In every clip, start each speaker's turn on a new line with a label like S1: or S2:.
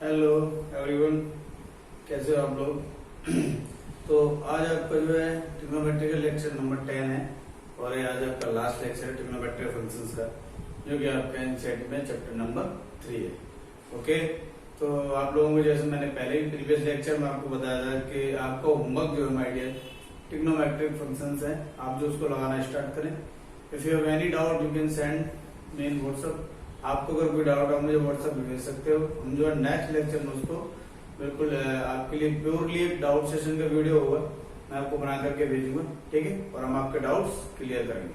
S1: Hello everyone, कैसे हो आप लोग। तो आज आपका जो है ट्रिग्नोमेट्री का लेक्चर नंबर 10 है और ये आज आपका लास्ट लेक्चर है ट्रिग्नोमेट्री फंक्शंस का, जो कि आपका एनसीईआरटी में चैप्टर नंबर 3 है। ओके, तो आप लोगों को जैसे मैंने पहले ही प्रीवियस लेक्चर में आपको बताया था कि आपका होमवर्क जो है माय डियर ट्रिग्नोमेट्रिक फंक्शंस है, आप जो उसको लगाना स्टार्ट करें। If you have any doubt you can send me in WhatsApp. आपको अगर कोई डाउट आप मुझे व्हाट्सएप पे भेज सकते हो। हम जो है नेक्स्ट लेक्चर में उसको बिल्कुल आपके लिए प्योरली एक डाउट सेशन का वीडियो होगा, मैं आपको बना करके भेजूंगा, ठीक है, और हम आपके डाउट्स क्लियर करेंगे,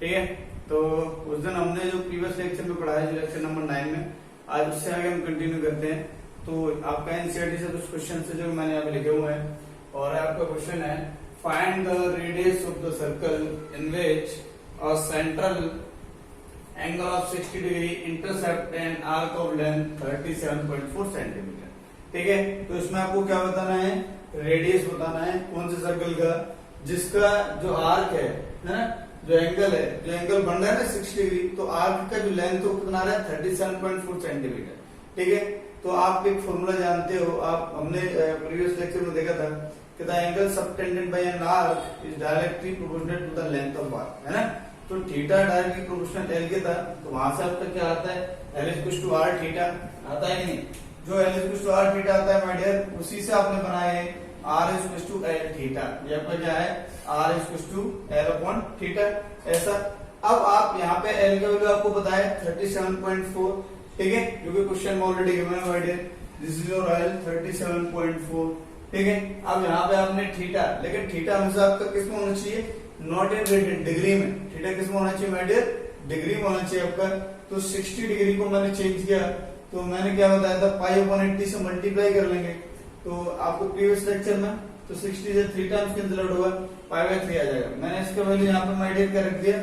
S1: ठीक है। तो उस दिन हमने जो प्रीवियस लेक्चर में पढ़ा है, जो लेक्चर नंबर 9 में, आज उससे आगे हम कंटिन्यू करते हैं। तो आपका एनसीईआरटी से कुछ क्वेश्चन है जो मैंने यहाँ पे लिखे हुए हैं, और आपका क्वेश्चन है find the radius of the circle in which a central angle of 60 degree intercept an arc of length 37.4 centimetre, ठीक है। तो इसमें आपको क्या बताना है, रेडियस बताना है कौन से सर्कल का, जिसका जो आर्क है ना, जो एंगल बन रहा है ना 60 डिग्री, तो आर्क का जो लेंथ है वो कितना आ रहा है 37.4 सेंटीमीटर, ठीक है। तो आप एक फॉर्मूला जानते हो, आप हमने प्रीवियस लेक्चर में देखा था कि the angle subtended by an arc is directly proportional to the length of arc, है ना। तो थीटा डायरेक्टली प्रोपोर्शनल एल के था, तो वहां से आपका क्या आता है, L is equal to R theta आता है कि नहीं। जो L is equal to R theta आता है माय डियर, उसी से आपने बनाया है R is equal to L theta. ये आपका क्या है, R is equal to L upon theta, ऐसा। अब आप यहाँ पे एल का वैल्यू आपको पता है 37.4, ठीक है, क्योंकि क्वेश्चन में ऑलरेडी गिवन है my dear, this is your L 37.4, ठीक है। अब यहाँ पे आपने थीटा, लेकिन थीटा हमेशा आपका किस में होना चाहिए, नॉट इन डिग्री में। थीटा किस में होना चाहिए माय डियर, डिग्री में होना चाहिए आपका। तो 60 डिग्री को मैंने चेंज किया, तो मैंने क्या बताया था, पाई अपॉन 80 से मल्टीप्लाई कर लेंगे। तो आपको प्रीवियस लेक्चर में तो 60 से 3 टाइम्स कैंसिल आउट होगा, पाई बाय 3 आ जाएगा। मैंने इसका वैल्यू यहाँ पे माय डियर क्या रख दिया,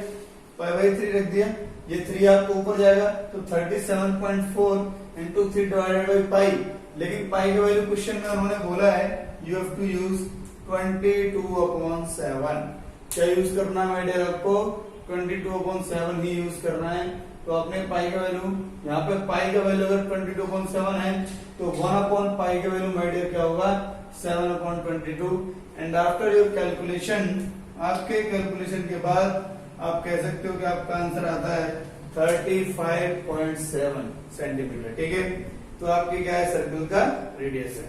S1: पाई बाय 3 रख दिया। ये 3 आपको ऊपर जाएगा, तो 37.4 इंटू 3 डिवाइडेड बाई पाई। लेकिन पाई का वैल्यू क्वेश्चन में उन्होंने बोला है यू हैव टू यूज 22/7। क्या यूज करना है माय डियर, आपको 22/7 ही यूज करना है। तो आपने पाई का वैल्यू, यहाँ पे पाई का वैल्यू अगर 22/7 है, तो 1/पाई का वैल्यू माय डियर क्या होगा, 7/22। एंड आफ्टर योर कैलकुलेशन, आपके कैलकुलेशन के बाद आप कह सकते हो कि आपका आंसर आता है 35.7 सेंटीमीटर, ठीक है। तो आपकी क्या है, सर्कल का रेडियस है।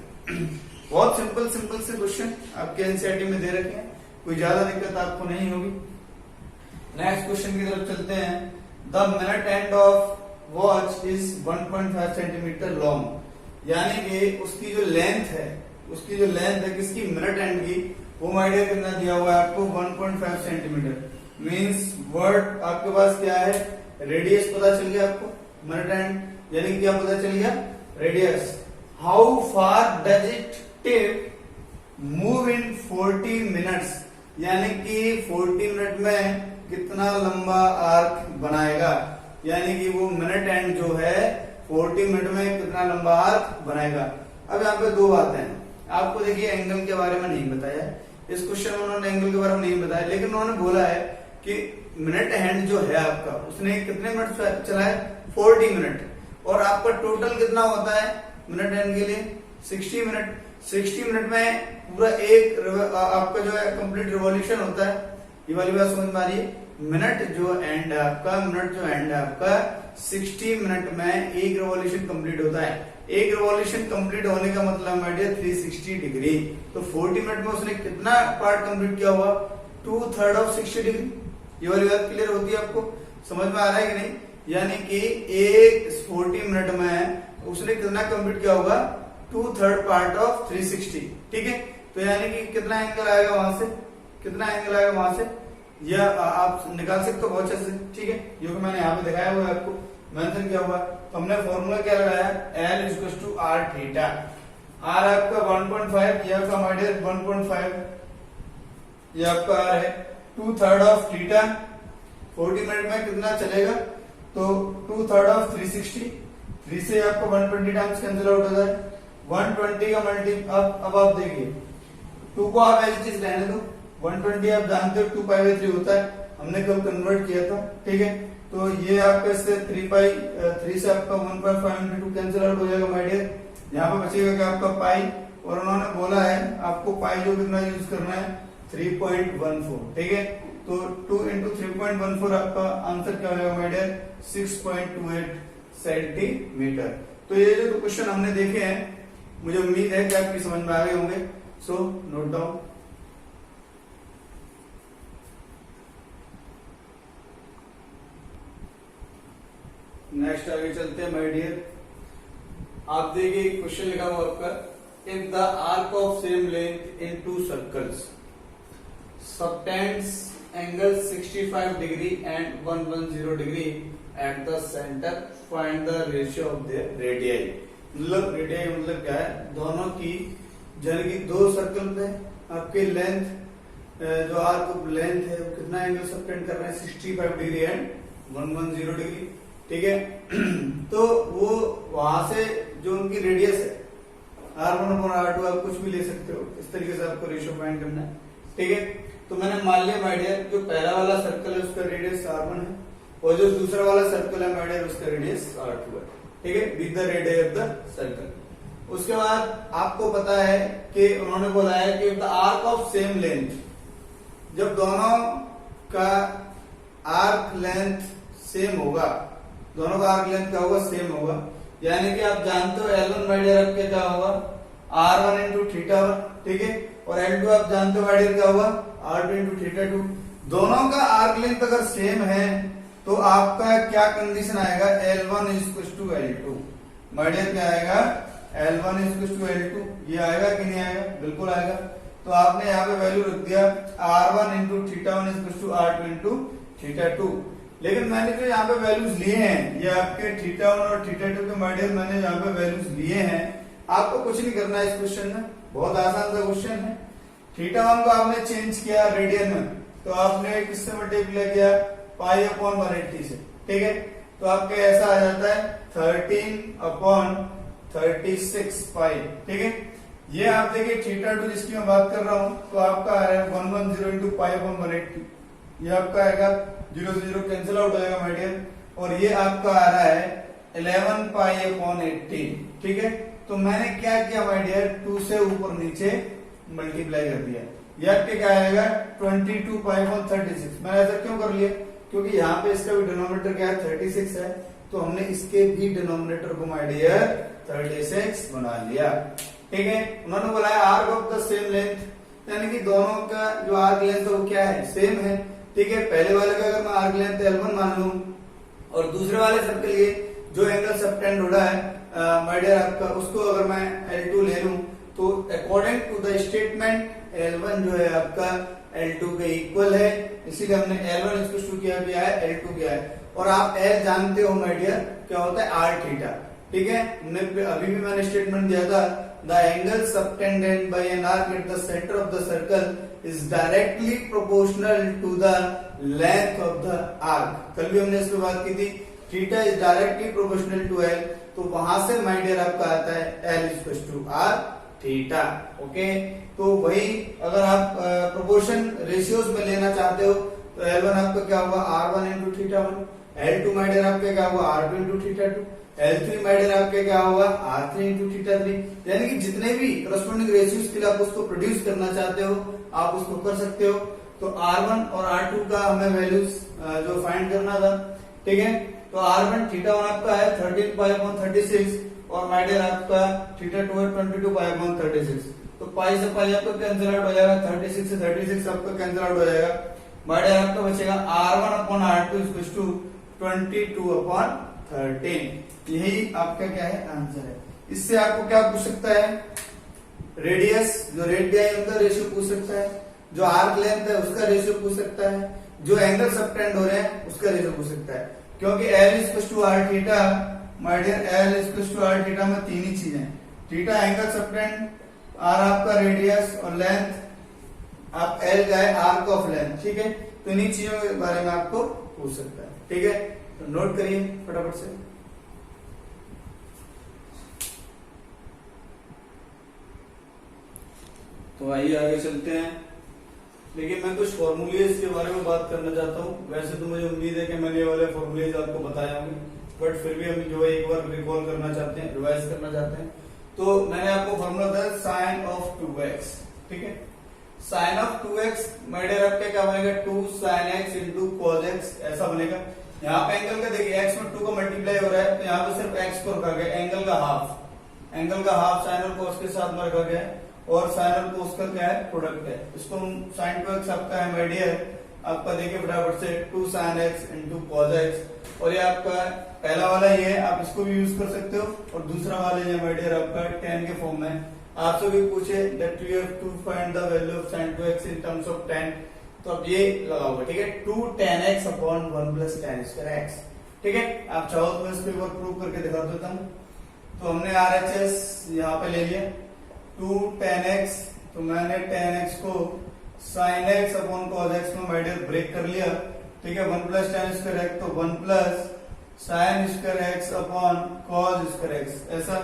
S1: बहुत सिंपल से क्वेश्चन आपके एनसीईआरटी में दे रखे हैं, कोई ज्यादा दिक्कत आपको नहीं होगी। नेक्स्ट क्वेश्चन की तरफ चलते हैं। The minute end of watch is 1.5 centimetre long, यानी कि उसकी जो लेंथ है किसकी, मिनट एंड की, वो माय डियर कितना दिया हुआ है आपको 1.5 सेंटीमीटर। मीन्स वर्ड आपके पास क्या है, रेडियस पता चल गया आपको, मिनट एंड यानी क्या पता चल गया, radius. How far does it take move in 40 minutes, यानी कि 40 मिनट में कितना लंबा आर्क बनाएगा, यानी कि वो मिनट एंड जो है 40 मिनट में कितना लंबा आर्क बनाएगा। अब यहाँ पे दो बातें हैं, आपको देखिए एंगल के बारे में नहीं बताया, इस क्वेश्चन में उन्होंने एंगल के बारे में नहीं बताया, लेकिन उन्होंने बोला है कि मिनट हैंड जो है आपका, उसने कितने मिनट चलाया, 40 मिनट, और आपका टोटल कितना होता है मिनट हैंड के लिए 60 मिनट। 60 मिनट में पूरा एक आपका जो है कंप्लीट रिवॉल्यूशन होता है। ये वाली बात समझ में आ रही है, मिनट जो एंड है आपका 60 मिनट में एक रिवॉल्यूशन कंप्लीट होता है। एक रिवॉल्यूशन कंप्लीट होने का मतलब माय डियर 360 डिग्री। तो 40 मिनट में उसने कितना पार्ट कंप्लीट किया हुआ, 2/3 ऑफ 60 डिग्री। ये वाली बात क्लियर होती है, आपको समझ में आ रहा है कि नहीं। यानी कि एक 40 मिनट में उसने कितना कंप्लीट किया होगा, 2/3 पार्ट ऑफ 360, ठीक है। तो यानी कि कितना एंगल आएगा वहां से, या आप निकाल सकते हो बहुत अच्छे से, ठीक है। जो कि मैंने यहाँ पे दिखाया हुआ है, आपको मेंशन किया हुआ। तो हमने फॉर्मूला क्या लगाया, L is equal to R theta. आर आपका 1.5, यह आपका माय डियर 1.5, ये आपका आर है 2/3 ऑफ थीटा। 40 मिनट में कितना चलेगा, तो 2/3 ऑफ 360, 3 से आपको 120 टाइम्स कैंसिल आउट हो जाए, 120 का मल्टी। अब आप देखिए 2 को आप एज चीज रहने दो, 120 आप जानते हो 2π/3 होता है, हमने कल कन्वर्ट किया था, ठीक है। तो ये आपका इससे 3 से आपका 1.5 into 2 कैंसिल आउट हो जाएगा माय डियर। यहाँ पे बचेगा क्या आपका पाई, और उन्होंने बोला है आपको पाई जो कितना यूज करना है 3.14, ठीक है। तो 2 into 3.14 आपका आंसर क्या हो जाएगा माय डियर 6.28 सेंटीमीटर। तो ये जो क्वेश्चन हमने देखे हैं मुझे उम्मीद है कि आपकी समझ में आ गए होंगे। So note down. नेक्स्ट आगे चलते हैं माय डियर। आप देखिए क्वेश्चन लिखा हुआ आपका, if the arc of same length in to circles subtends angle 65 degree and 110 degree at the center, find the ratio of their radii। मतलब रेडियाई मतलब क्या है, दोनों की जन की दो सर्कल पे आपके लेंथ जो आर्क लेंथ है वो कितना एंगल सबटेंड कर रहे हैं 65 डिग्री एंड 110 डिग्री, ठीक है। तो वो वहां से जो उनकी रेडियस है R1 और R2 आप कुछ भी ले सकते हो, इस तरीके से आपको रेशियो फाइंड करना है, ठीक है। तो मैंने मान लिया माय डियर जो पहला वाला सर्कल है उसका रेडियस R1 है और जो दूसरा वाला सर्कल है माय डियर उसका रेडियस R2 है, ठीक है, with the radius of the circle. उसके बाद आपको पता है कि उन्होंने बोला है कि the arc of same length, जब दोनों का आर्क लेंथ सेम होगा, दोनों का आर्क लेंथ क्या होगा सेम होगा, यानी कि आप जानते हो L1 माय डियर आपके क्या होगा R1 into θ1, ठीक है, और L2 आप जानते हो माय डियर क्या होगा R2 into θ2। दोनों का आर्क लेंथ अगर सेम है तो आपका क्या कंडीशन आएगा L1 = L2, माय डियर क्या आएगा L1 = L2, ये आएगा कि नहीं आएगा, बिल्कुल आएगा। तो आपने यहाँ पे वैल्यू रख दिया R1 into θ1 = R2 into θ2, लेकिन मैंने जो यहाँ पे वैल्यूज लिए हैं ये आपके θ1 और θ2 के माय डियर मैंने यहाँ पे वैल्यूज लिए हैं। आपको कुछ नहीं करना है इस क्वेश्चन में, बहुत आसान सा क्वेश्चन है। θ1 को आपने चेंज किया रेडियन में, तो आपने किससे मल्टीप्लाई किया π/180 से, ठीक है। तो आपके ऐसा आ जाता है 13/36 पाई, ठीक है। ये आप देखिए θ2 जिसकी मैं बात कर रहा हूं तो आपका आ रहा है 110 into π/180, ये आपका आएगा 0 से 0 कैंसिल आउट हो जाएगा माय डियर, और ये आपका आ रहा है 11π/80, ठीक है। तो मैंने क्या किया माय डियर 2 से ऊपर नीचे मल्टीप्लाई कर दिया, ये आपके क्या आएगा 22π/36। मैंने ऐसा क्यों कर लिया, क्योंकि यहाँ पे इसका भी डिनोमिनेटर क्या है 36 है, तो हमने इसके भी डिनोमिनेटर को माय डियर 36 बना लिया, ठीक है। उन्होंने बोला है arc of the same length, यानी कि दोनों का जो आर्क लेंथ है वो क्या है सेम है, ठीक है। पहले वाले का अगर मैं आर्क लेंथ L1 मान लूं और दूसरे वाले सब के लिए जो एंगल सबटेंड हो रहा है माय डियर आपका उसको अगर मैं L2 ले लूं तो according to the statement L1 जो है आपका L2 के इक्वल है, इसीलिए हमने L1 इसको किया भी है L2 किया है। और आप L जानते हो माय डियर क्या होता है R θ, ठीक है। अभी भी मैंने स्टेटमेंट दिया था the angle subtended by an arc at the centre of the circle is directly proportional to the length of the arc. कल भी हमने इस पे बात की थी, theta is directly proportional to L, तो वहां से माय डियर आपका आता है L = R थीटा, ओके। तो वही अगर आप प्रोपोर्शन रेशियोज में लेना चाहते हो तो L1 आपका क्या होगा R1 into θ1, L2 my dear आपका क्या होगा R2 into θ2, L3 my dear आपका क्या होगा R3 into θ3। यानी कि जितने भी करस्पॉन्डिंग रेशियोज के लिए आप उसको प्रोड्यूस करना चाहते हो आप उसको कर सकते हो। तो R1 और R2 का हमें वैल्यूज जो फाइंड करना था, ठीक है। तो R1 θ1 आपका है 13π/36 और माय डियर आपका θ2 है 22π/36, तो पाई से पाई आपका कैंसिल आउट हो जाएगा, 36 से 36 आपका कैंसिल आउट हो जाएगा, माय डियर आपका बचेगा R1/R2 = 22/13। यही आपका क्या है आंसर है। इससे आपको क्या पूछ सकता है रेडियस, जो रेडियस उनका रेशियो पूछ सकता है, जो आर्क लेंथ है उसका रेशियो पूछ सकता है, जो एंगल सबटेंड हो रहे हैं उसका रेशियो पूछ सकता है। क्योंकि L = R θ, my dear L = R θ में तीन ही चीजें, थीटा एंगल सबटेंड, R आपका रेडियस और लेंथ आप L का है आर्क ऑफ लेंथ, ठीक है। तो इन्हीं चीजों के बारे में आपको पूछ सकता है, ठीक है। तो नोट करिए फटाफट से। तो आइए आगे चलते हैं। लेकिन मैं कुछ फॉर्मूलेज के बारे में बात करना चाहता हूँ। वैसे तो मुझे उम्मीद है कि मैंने ये वाले फॉर्मूलेज आपको बताए होंगे, बट फिर भी हम जो है एक बार रिकॉल करना चाहते हैं, रिवाइज करना चाहते हैं। तो मैंने आपको फॉर्मूला बताया साइन ऑफ 2x, ठीक है। Sign of 2x my dear आपका क्या बनेगा 2 sin x into cos x, ऐसा बनेगा। यहाँ पे एंगल का देखिए x में 2 का मल्टीप्लाई हो रहा है, तो यहाँ पे सिर्फ x को रखा गया, एंगल का हाफ साइन और cos के साथ में रखा गया है, और साइन और cos का क्या है प्रोडक्ट है। इसको हम साइन 2x आपका है माय डियर आपका देखिए फटाफट से 2 sin x into cos x, और ये आपका पहला वाला ये है, आप इसको भी यूज कर सकते हो, और दूसरा वाला ये माय डियर आपका tan के फॉर्म में। आपसे भी पूछे that you have to find the value of sin 2x in terms of tan, तो अब ये लगाओगे, ठीक है। 2 tan x upon 1 plus tan square x, ठीक है। आप चाहो तो मैं इसको एक बार प्रूव करके दिखा देता हूँ। तो हमने RHS यहाँ पे ले लिया 2 tan x, तो मैंने tan x को sin x upon cos x में माय डियर ब्रेक कर लिया, ठीक है। 1 प्लस tan स्क्वायर x, तो 1 plus sin square x upon cos square x, ऐसा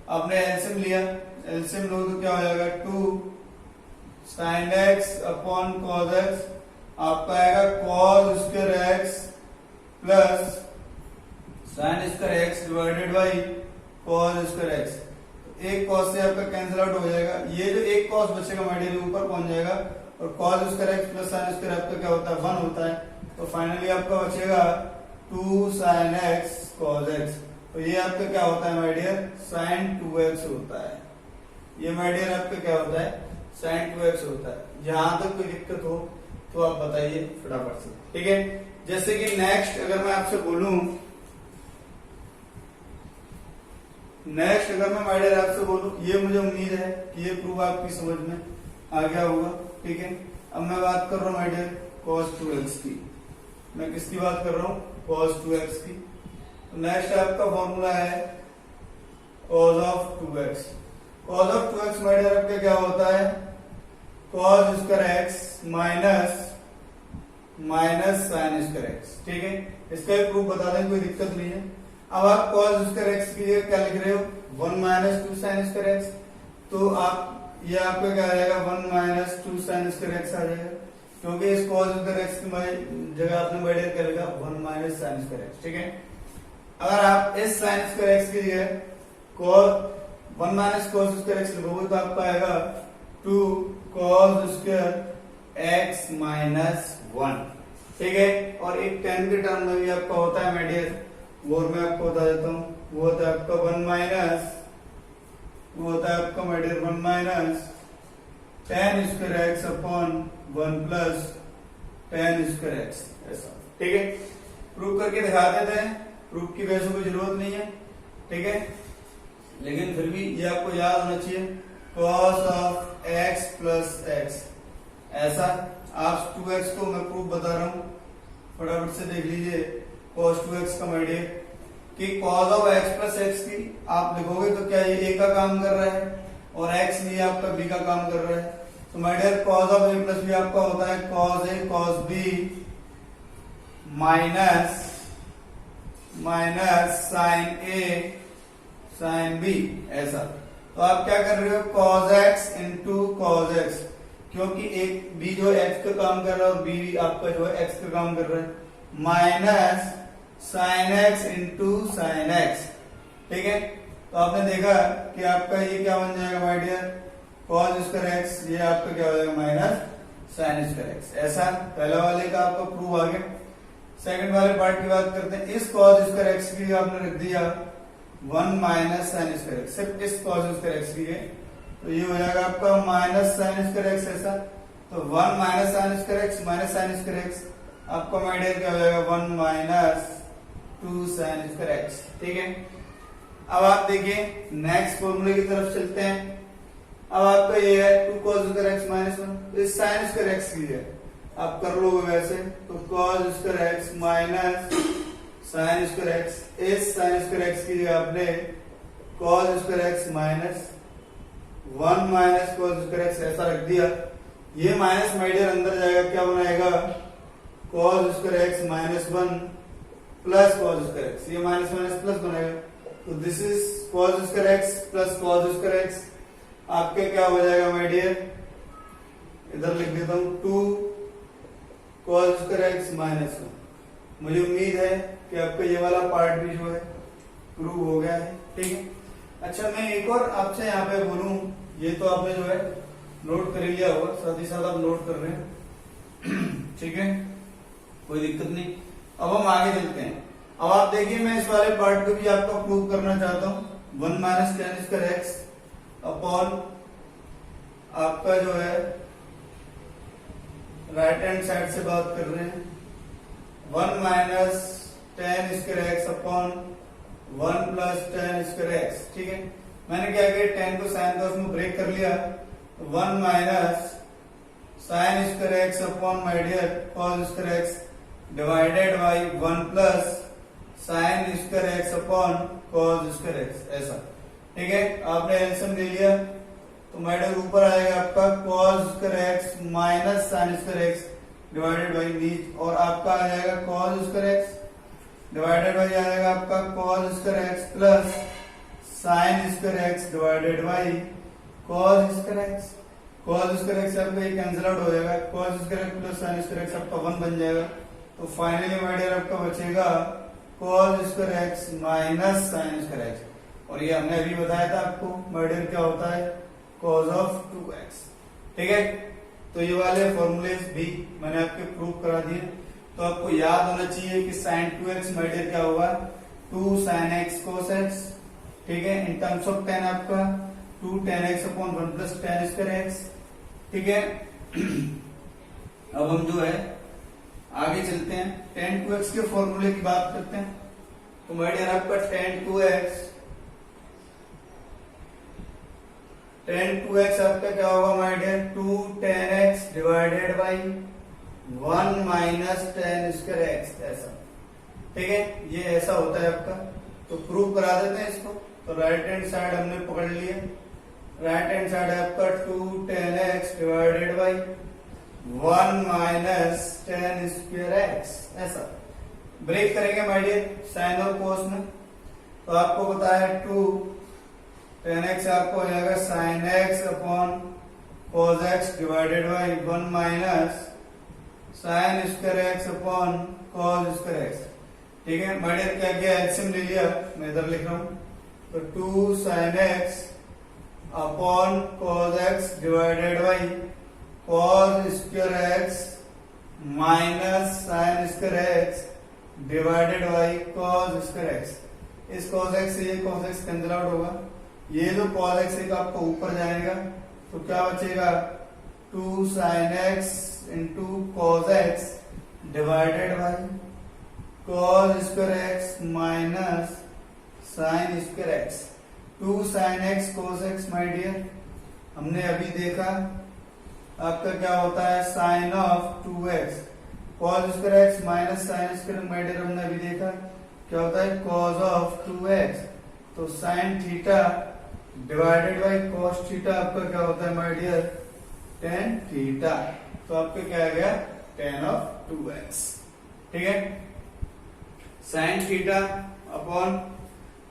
S1: आपने एलसीएम लिया, एलसीएम लो तो क्या हो जाएगा 2 sin x upon cos x, आपका आएगा cos square x plus sin square x divided by cos square x। एक cos से आपका कैंसिल आउट हो जाएगा, ये जो एक cos बचेगा माय डियर ऊपर पहुंच जाएगा, और cos square x plus sin square आपका क्या होता है 1 होता है, तो फाइनली आपका बचेगा 2 sin x cos x, तो ये आपका क्या होता है माय डियर sin 2x होता है। ये माय डियर आपका क्या होता है sin 2x होता है। यहां तक कोई दिक्कत हो तो आप बताइए फटाफट से, ठीक है। जैसे कि नेक्स्ट अगर मैं आपसे बोलूं, नेक्स्ट अगर मैं माय डियर आपसे बोलूं, ये मुझे उम्मीद है कि ये प्रूफ आपकी समझ में आ गया होगा, ठीक है। अब मैं बात कर रहा हूं माय डियर cos 2x की, मैं किसकी बात कर रहा हूं cos 2x की। तो नेक्स्ट आपका फॉर्मूला है cos of 2x। cos of 2x my dear आपका क्या होता है cos square x minus sin square x, ठीक है। इसका एक प्रूफ बता दें, कोई दिक्कत नहीं है। अब आप cos स्क्वायर x की जगह क्या लिख रहे हो 1 माइनस 2 sin स्क्वायर x, तो आप ये आपका क्या आ जाएगा 1 माइनस 2 sin स्क्वायर x आ जाएगा, क्योंकि इस cos स्क्वायर x की जगह आपने माय डियर क्या लिखा 1 माइनस sin स्क्वायर x, ठीक है। अगर आप इस sin स्क्वायर x की जगह cos 1 minus cos square x लिखोगे तो आपका आएगा 2 cos स्क्वायर x माइनस 1, ठीक है। और एक tan के टर्म में भी आपका होता है माय डियर, वो मैं आपको बता देता हूँ, वो होता है आपका 1 माइनस, वो होता है आपका my dear 1 minus tan square x upon 1 plus tan square x, ऐसा, ठीक है। प्रूव करके दिखा देते हैं, प्रूफ की वैसे कोई जरूरत नहीं है, ठीक है, लेकिन फिर भी ये आपको याद होना चाहिए cos of x plus x, ऐसा। आप 2x को मैं प्रूफ बता रहा हूं, फटाफट से देख लीजिए cos 2x का माय डियर कि cos of x plus x की आप लिखोगे तो क्या ये a का काम कर रहा है, और x भी आपका b का काम कर रहा है, तो my dear cos of a plus b आपका होता है cos a cos b minus sin a sin b, ऐसा। तो आप क्या कर रहे हो cos x into cos x, क्योंकि एक b जो x का काम कर रहा है और b आपका जो है x का काम कर रहा है, minus sin x into sin x, ठीक है। तो आपने देखा कि आपका ये क्या बन जाएगा my dear cos square x, ये आपका क्या हो जाएगा माइनस sin स्क्वायर x, ऐसा। पहला वाले का आपका प्रूफ आ गया। सेकंड वाले पार्ट की बात करते हैं, इस cos स्क्वायर x की आपने रख दिया 1 माइनस sin स्क्वायर x, सिर्फ इस cos स्क्वायर x की है, तो ये हो जाएगा आपका माइनस sin स्क्वायर x, ऐसा। तो 1 minus sin square x minus sin square x, आपका माय डियर क्या हो जाएगा 1 माइनस 2 sin स्क्वायर x, ठीक है। अब आप देखिए नेक्स्ट फॉर्मूले की तरफ चलते हैं। अब आपका ये है 2 cos स्क्वायर x माइनस 1, तो इस sin स्क्वायर x की है आप कर लोगे वैसे, तो cos square x minus sin square x, इस sin स्क्वायर x की जगह आपने cos square x minus 1 minus cos square x ऐसा रख दिया। ये माइनस माय डियर अंदर जाएगा, क्या बनाएगा cos square x minus 1 plus cos square x, ये माइनस माइनस प्लस बनेगा, तो this is cos square x plus cos square x, आपके क्या हो जाएगा माय डियर, इधर लिख देता हूं 2 cos स्क्वायर x माइनस 1। मुझे उम्मीद है कि आपका ये वाला पार्ट भी जो है प्रूव हो गया है, ठीक है। अच्छा मैं एक और आपसे यहाँ पे बोलूं, ये तो आपने जो है नोट कर लिया होगा, साथ ही साथ आप नोट कर रहे हैं ठीक है, कोई दिक्कत नहीं। अब हम आगे चलते हैं। अब आप देखिए मैं इस वाले पार्ट को भी आपको प्रूव करना चाहता हूं। 1 minus ten square x upon आपका जो है राइट हैंड साइड से बात कर रहे हैं 1 minus ten square x upon 1 plus ten square x. ठीक है, मैंने क्या किया, टेन को साइन कॉस में ब्रेक कर लिया। 1 minus sine square x upon my dear cos square x divided by 1 plus sine square x upon cos square x, ऐसा। ठीक है, आपने एलसीएम ले लिया तो माय डियर ऊपर आएगा आपका cos square x minus sine square x divided by नीचे, और आपका आ जाएगा cos square x divided by आएगा आपका cos square x plus sine square x divided by cos square x. Cos square x आपका ये कैंसिल आउट हो जाएगा, cos square x plus sine square x आपका 1 बन जाएगा। तो फाइनली माय डियर आपका बचेगा cos square x minus sine square x, और ये हमने अभी बताया था आपको माय डियर क्या होता है, कॉस ऑफ 2x। ठीक है, तो ये वाले फॉर्मूलेज भी मैंने आपके प्रूव करा दिए। तो आपको याद होना चाहिए कि sin 2x माय डियर क्या होगा, 2 sin x cos x। ठीक है, इन टर्म्स ऑफ tan आपका 2 tan x upon 1 plus tan square x। ठीक है, अब हम जो है आगे चलते हैं, tan 2x के फॉर्मूले की बात करते हैं। तो माय डियर आपका tan 2x आपका क्या होगा my dear, 2 tan x divided by 1 minus tan square x, ऐसा। ठीक है, ये ऐसा होता है आपका। तो प्रूव करा देते हैं इसको। तो राइट हैंड साइड हमने पकड़ लिया, राइट हैंड साइड है आपका 2 tan x divided by 1 minus tan square x, ऐसा। ब्रेक करेंगे माय डियर साइन और कोस में। तो आपको पता है 2 tan x आपको हो जाएगा sin x upon cos x divided by 1 minus sin square x upon cos square x। ठीक है, माय डियर क्या किया, एलसीएम ले लिया, मैं इधर लिख रहा हूं। तो 2 sin x upon cos x divided by cos square x minus sin square x divided by cos square x। इस cos x से ये cos x कैंसिल आउट होगा, ये जो cos x एक आपको ऊपर जाएगा, तो क्या बचेगा, 2 sin x into cos x divided by cos square x minus sin square x। 2 sin x cos x my dear हमने अभी देखा आपका क्या होता है, sin of 2x। cos square x minus sin square my dear हमने अभी देखा क्या होता है, cos ऑफ 2x। तो sin theta divided by cos theta आपका क्या होता है माय डियर, tan थीटा। तो आपका क्या आ गया, tan ऑफ 2x। ठीक है, sin थीटा अपॉन,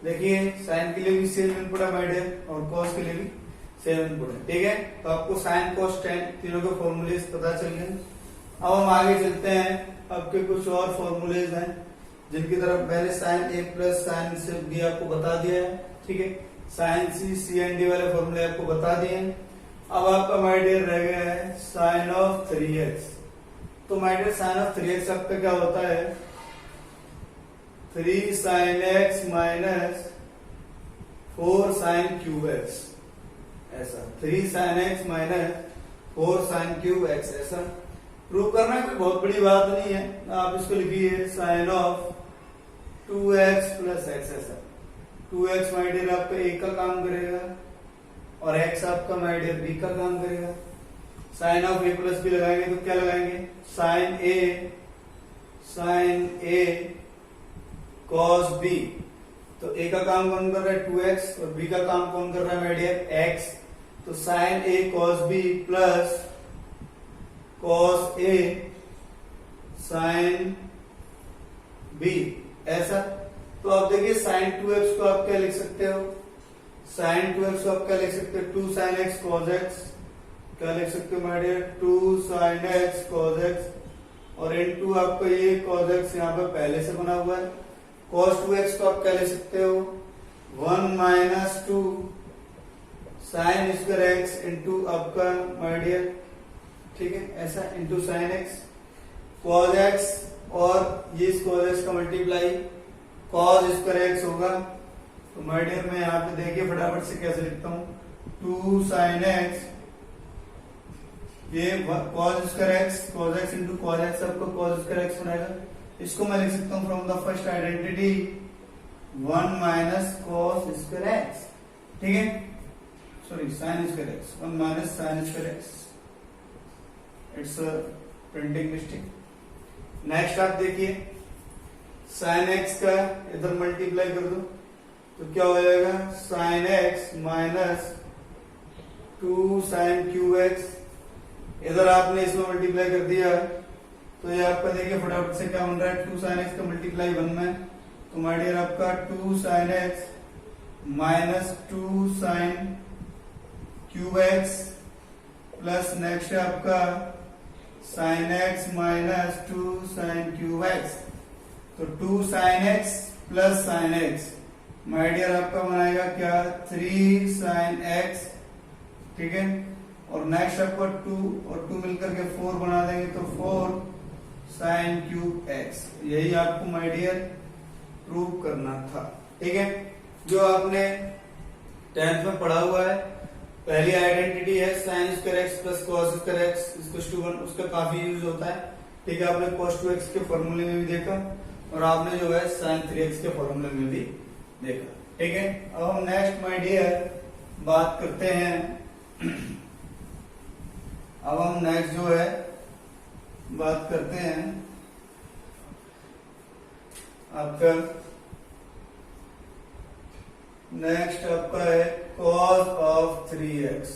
S1: देखिए sin के लिए भी सेम इनपुट है माय डियर और cos के लिए भी सेम इनपुट है। ठीक है, तो आपको sin cos tan तीनों के फॉर्मूले पता चल गए। अब हम आगे चलते हैं, आपके कुछ और फॉर्मूलेज हैं जिनकी तरफ मैंने sin a प्लस sin से भी आपको बता दिया है। ठीक है, sin c c and d वाले फॉर्मूले आपको बता दिए। अब आपका माय डियर रह गया है sin ऑफ 3x। तो my dear sin of 3x आपका क्या होता है, 3 sin x minus 4 sin cube x, ऐसा। 3 sin x minus 4 sin cube x, ऐसा। प्रूव करना कोई बहुत बड़ी बात नहीं है, आप इसको लिखिए sin of 2x plus x, ऐसा। 2x माय डियर आपका a का काम करेगा और x आपका माय डियर b का काम करेगा। sin of a plus b लगाएंगे तो क्या लगाएंगे, sin a cos b। तो a का काम कौन कर रहा है, 2x, और b का काम कौन कर रहा है माय डियर, x। तो sin a cos b plus cos a sin b, ऐसा। तो आप देखिए sin 2x को आप क्या लिख सकते हो, sin 2x को आप क्या लिख सकते हो, 2 sin x cos x, क्या लिख सकते हो my dear, 2 sin x cos x, और इनटू आपको ये cos x यहाँ पर पहले से बना हुआ है। cos 2x को आप क्या लिख सकते हो, 1 minus 2 sign square x into आपका माय डियर, ठीक है, ऐसा into sine x cos x, और ये इस कॉज एक्स का मल्टीप्लाई कॉज स्क्वायर एक्स होगा। तो माय डियर मैं यहाँ पे देखिए फटाफट से कैसे लिखता हूँ, 2 साइन एक्स, ये cause square x, cos x into cos x आपको कॉज स्क्वायर एक्स बनाएगा। इसको मैं लिख सकता हूँ from the first identity 1 minus cos square x, ठीक है, sorry sine square x, 1 minus sine square x, it's a printing mistake. Next आप देखिए साइन एक्स का इधर मल्टीप्लाई कर दो तो क्या हो जाएगा, sign x minus 2 sine cube x, इधर आपने इसमें मल्टीप्लाई कर दिया तो ये आपका देखिए फटाफट से क्या बन रहा है, 2 साइन एक्स का मल्टीप्लाई 1 में, तो माय डियर आपका 2 sine x minus 2 sine cube x plus next है आपका sine x minus 2 sine cube x. तो 2 sine x plus sine x my dear आपका बनाएगा क्या, 3 साइन एक्स, ठीक है, और नेक्स्ट आपका 2 और 2 मिलकर के 4 बना देंगे तो 4 साइन क्यूब एक्स। यही आपको माय डियर प्रूव करना था, ठीक है, जो आपने 10th में पढ़ा हुआ है। पहली आइडेंटिटी है sine square x plus cos square x equals to 1, उसका काफी यूज होता है, ठीक है, आपने cos 2x के फॉर्मूले में भी देखा और आपने जो है sin 3x के फॉर्मूले में भी देखा, ठीक है। अब हम नेक्स्ट माय डियर बात करते हैं, अब हम नेक्स्ट जो है बात करते हैं आपका नेक्स्ट आपका है cos ऑफ 3x।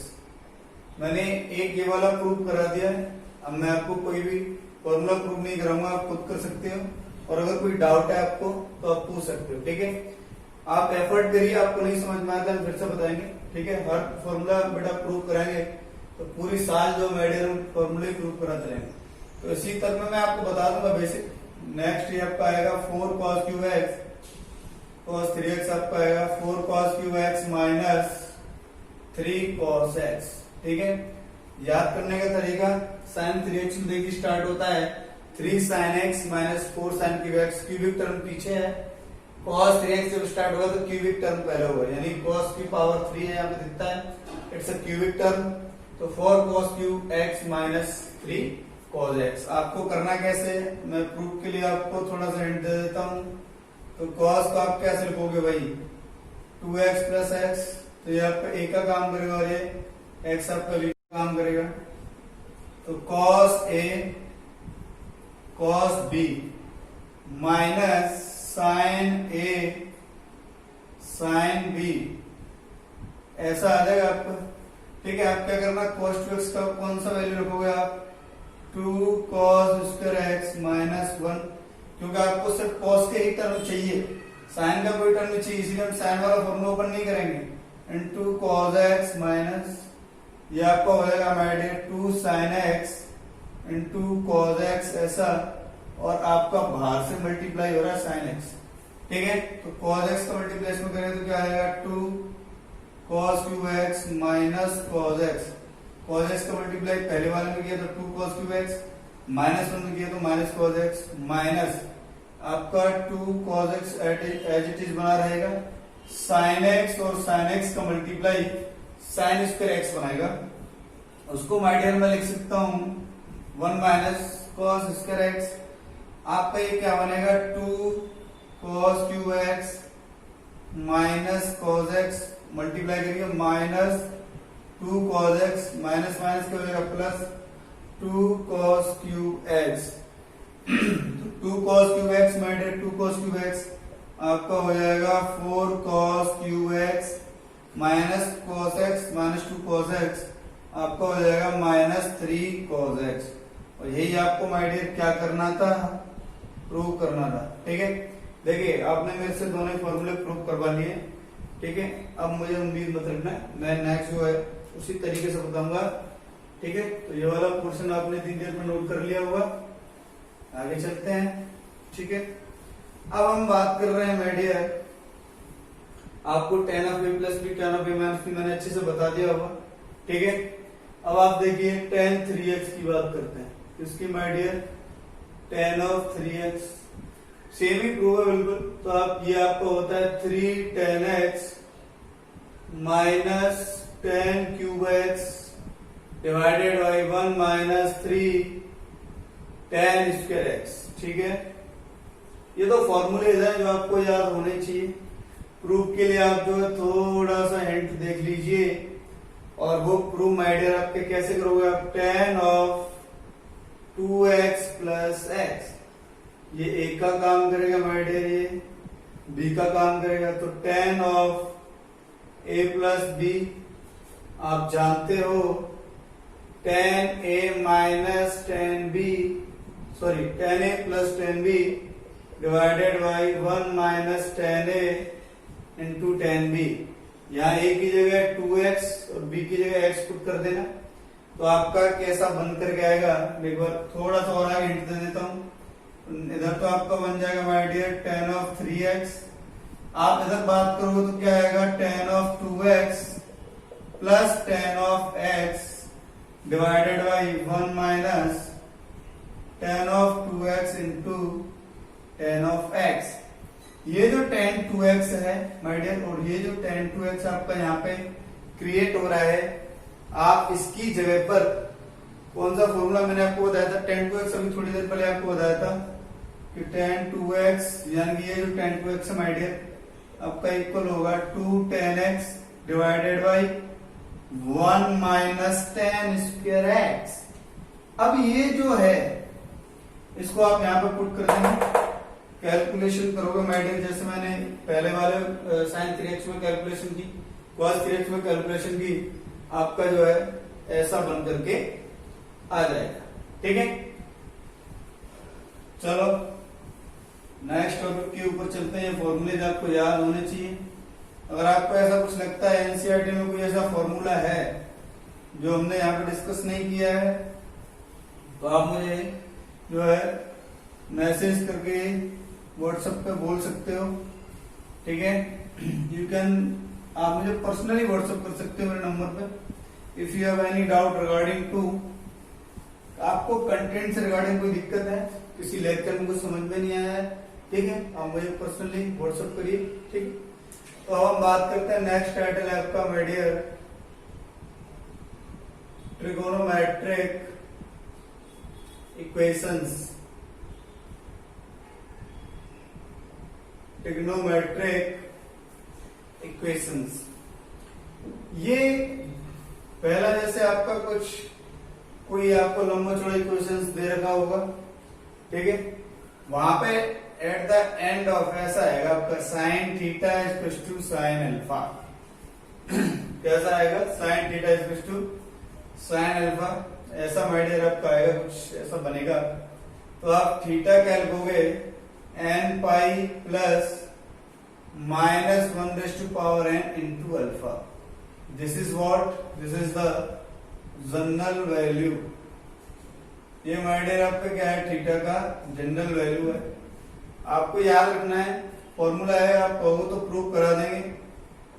S1: मैंने एक ये वाला प्रूव करा दिया है, अब मैं आपको कोई भी फॉर्मूला प्रूव नहीं कराऊंगा, आप खुद कर सकते हो, और अगर कोई डाउट है आपको तो आप पूछ सकते हो, ठीक है। आप एफर्ट करिए, आपको नहीं समझ में आता है फिर से बताएंगे, ठीक है, हर फॉर्मूला बेटा प्रूव कराएंगे तो पूरी साल जो मेडियम फॉर्मूले प्रूव कराते रहेंगे। तो इसी तरह में मैं आपको बता दूंगा बेसिक। नेक्स्ट ये आपका आएगा 4 cos cube x, cos 3x आपका आएगा 4 cos cube x minus 3 cos x, ठीक है। याद करने का तरीका, sin 3x में देखिए स्टार्ट होता है 3 sin x minus 4 sin cube x, cubic term पीछे है, cos 3x जब स्टार्ट होगा तो क्यूबिक टर्म पहले होगा, यानी cos की पावर 3 है, यहाँ पे दिखता है, इट्स अ क्यूबिक टर्म। तो 4 cos cube x minus 3 cos x। आपको करना कैसे, मैं प्रूफ के लिए आपको थोड़ा सा हिंट दे देता हूं। तो cos को आप कैसे लिखोगे भाई, 2x प्लस एक्स, तो ये आपका a का काम करेगा और ये x आपका b का काम करेगा। तो cos a cos b minus sin a sin b, ऐसा आ जाएगा आपका, ठीक है। आप क्या करना, cos 2x का कौन सा वैल्यू रखोगे आप, 2 cos स्क्वायर x माइनस 1, क्योंकि आपको सिर्फ cos के ही टर्म चाहिए, sin का कोई टर्म नहीं चाहिए, इसलिए हम sin वाला फॉर्मूला ओपन नहीं करेंगे, इनटू cos x माइनस, ये आपका हो जाएगा हमारे 2 sin x into cos x ऐसा, और आपका बाहर से मल्टीप्लाई हो रहा है sin x, ठीक है। तो cos x का मल्टीप्लाई में करें तो क्या आएगा, 2 cos cube x minus cos x, cos x का मल्टीप्लाई पहले वाले में किया तो 2 cos क्यूब x, माइनस 1 में किया तो माइनस cos x, माइनस आपका 2 cos x as it is बना रहेगा, sin x और sin x का मल्टीप्लाई sin स्क्वायर x बनाएगा, उसको माय डियर में लिख सकता हूं 1 माइनस cos स्क्वायर x। आपका ये क्या बनेगा, 2 cos cube x minus cos x, multiply करिए minus 2 cos x, minus minus क्या हो जाएगा plus 2 cos cube x। 2 cos cube x minus 2 cos cube x आपका हो जाएगा 4 cos cube x minus cos x minus 2 cos x आपका हो जाएगा माइनस 3 cos x। और यही आपको माय डियर क्या करना था, प्रूव करना था, ठीक है। देखिए आपने मेरे से दोनों फॉर्मूले प्रूव करवा लिए, ठीक है। अब मुझे उम्मीद मत रखना, मैं नेक्स्ट जो है उसी तरीके से बताऊंगा, ठीक है। तो ये वाला पोर्शन आपने 3 देर में नोट कर लिया होगा, आगे चलते हैं, ठीक है। अब हम बात कर रहे हैं माय डियर आपको tan of a plus B tan of a minus B मैंने अच्छे से बता दिया होगा, ठीक है। अब आप देखिए tan 3x की बात करते हैं, इसकी my dear tan of 3x same ही प्रूव है बिल्कुल। तो आप ये आपका होता है 3 tan x minus tan cube x divided by 1 minus 3 tan square x, ठीक है। ये तो फॉर्मूलेज है जो आपको याद होने चाहिए। प्रूफ के लिए आप जो है थोड़ा सा हिंट देख लीजिए, और वो प्रूफ माय डियर आपके कैसे करोगे आप, tan of 2x plus x, ये a का काम करेगा माय डियर, ये b का काम करेगा। तो tan of a plus b आप जानते हो tan a minus tan b, sorry tan a plus tan b divided by 1 minus tan a into tan b। यहाँ a की जगह 2x और b की जगह x पुट कर देना, तो आपका कैसा बन करके आएगा। एक बार थोड़ा सा और आगे हिंट दे देता हूँ। इधर तो आपका बन जाएगा my dear tan of 3x, आप इधर बात करोगे तो क्या आएगा tan of 2x plus tan of x divided by 1 minus tan of 2x into tan of x। ये जो tan 2x है माय डियर, और ये जो tan 2x आपका यहाँ पे क्रिएट हो रहा है, आप इसकी जगह पर कौन सा फॉर्मूला मैंने आपको बताया था, tan 2x अभी थोड़ी देर पहले आपको बताया था कि tan 2x यानी कि ये जो tan 2x है माय डियर आपका इक्वल होगा 2 tan x divided by 1 minus tan square x। अब ये जो है इसको आप यहाँ पे पुट कर देंगे, कैलकुलेशन करोगे माय डियर, जैसे मैंने पहले वाले sin 3x में कैलकुलेशन की, cos 3x में कैलकुलेशन की, आपका जो है ऐसा बन करके आ जाएगा, ठीक है। चलो नेक्स्ट टॉपिक के ऊपर चलते हैं। फॉर्मूले आपको याद होने चाहिए। अगर आपको ऐसा कुछ लगता है एनसीईआरटी में कोई ऐसा फॉर्मूला है जो हमने यहाँ पे डिस्कस नहीं किया है, तो आप मुझे जो है मैसेज करके व्हाट्सएप पे बोल सकते हो, ठीक है। यू कैन, आप मुझे पर्सनली व्हाट्सएप कर सकते हो मेरे नंबर पे। If you have any doubt regarding to, आपको कंटेंट से रिगार्डिंग कोई दिक्कत है, किसी लेक्चर में कुछ समझ में नहीं आया है, ठीक है, आप मुझे पर्सनली व्हाट्सएप करिए, ठीक। तो अब हम बात करते हैं, नेक्स्ट टाइटल है आपका my dear trigonometric equations. Trigonometric equations, ये पहला जैसे आपका कुछ कोई आपको लंबा चौड़ा इक्वेशंस दे रखा होगा, ठीक है, वहां पे एट द एंड ऑफ ऐसा आएगा आपका sine theta equals to sine alpha. कैसा आएगा, sine theta equals to sine alpha, ऐसा माय डियर आपका आएगा, कुछ ऐसा बनेगा। तो आप थीटा क्या लिखोगे, n pi plus minus 1 raise to power n into alpha. This is what, this is the general value. ये माय डियर आपका क्या है, थीटा का जनरल वैल्यू है। आपको याद रखना है, फॉर्मूला है, आप कहो तो प्रूफ करा देंगे,